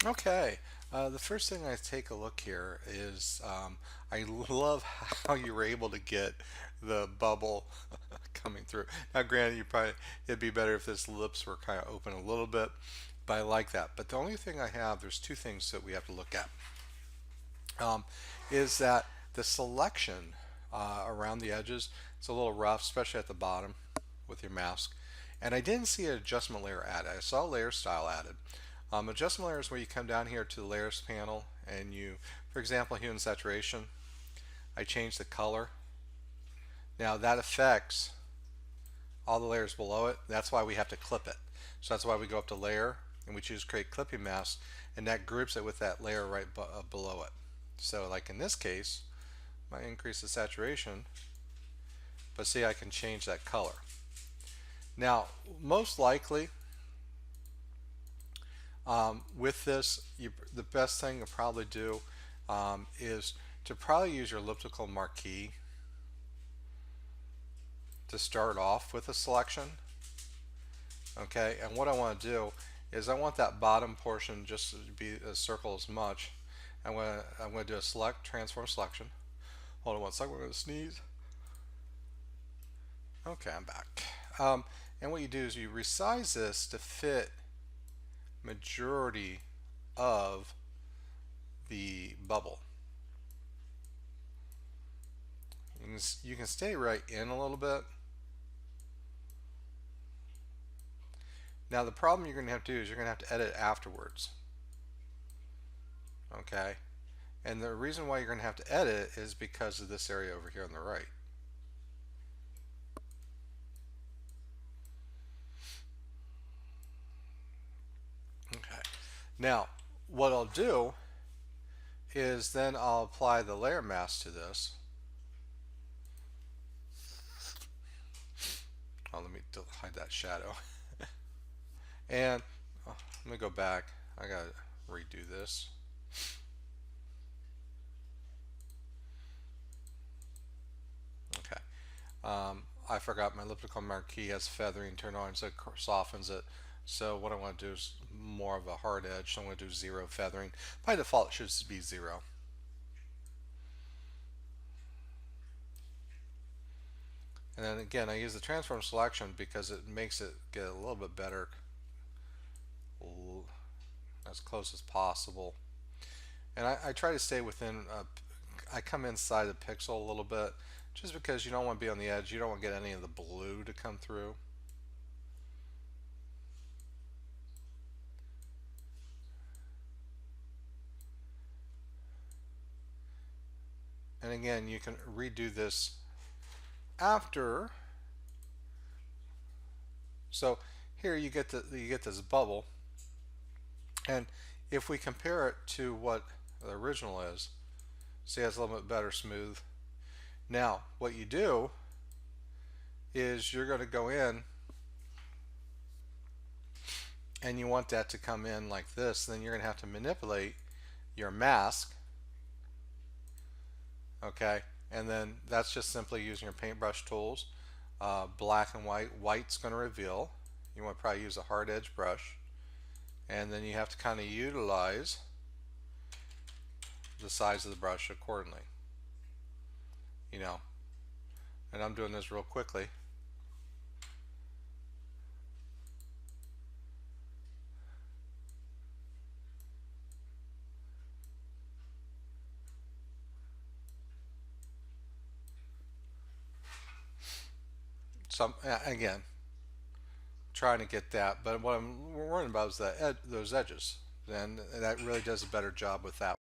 Okay, the first thing I take a look here is I love how you were able to get the bubble coming through. Now, granted, it'd be better if this lips were kind of open a little bit, but I like that. But the only thing I have, there's two things that we have to look at, um, is that the selection around the edges is a little rough, especially at the bottom with your mask. And I didn't see an adjustment layer added. I saw layer style added. Adjustment layer is where you come down here to the layers panel and you, for example, hue and saturation, I change the color. Now that affects all the layers below it. That's why we have to clip it. So that's why we go up to layer and we choose create clipping mask, and that groups it with that layer right below it. So like in this case, I increase the saturation, but see, I can change that color. Now, most likely, with this, the best thing to probably do is to probably use your elliptical marquee to start off with a selection. Okay, and what I want to do is I want that bottom portion just to be a circle as much. I'm going to do a select transform selection. Hold on one second, we're going to sneeze. Okay, I'm back. And what you do is you resize this to fit majority of the bubble. You can stay right in a little bit. Now the problem you're going to have to do is you're going to have to edit afterwards. Okay, and the reason why you're going to have to edit is because of this area over here on the right. Okay, now what I'll do is then I'll apply the layer mask to this. Oh, let me hide that shadow. And let me go back. I gotta redo this. Okay. I forgot my elliptical marquee has feathering turned on, so it softens it. So what I want to do is more of a hard edge. So I'm going to do 0 feathering. By default, it should be 0. And then again, I use the transform selection because it makes it get a little bit better, as close as possible. And I try to stay within, I come inside the pixel a little bit, just because you don't want to be on the edge. You don't want to get any of the blue to come through. And again, you can redo this after. So here you get this bubble, and if we compare it to what the original is, see, it's a little bit better smooth. Now what you do is you're going to go in and you want that to come in like this. Then you're going to have to manipulate your mask. Okay, and then that's just simply using your paintbrush tools. Black and white. White's going to reveal. You want to probably use a hard edge brush, and then you have to kind of utilize the size of the brush accordingly. You know, and I'm doing this real quickly. So again, trying to get that, but what I'm worrying about is those edges. And that really does a better job with that.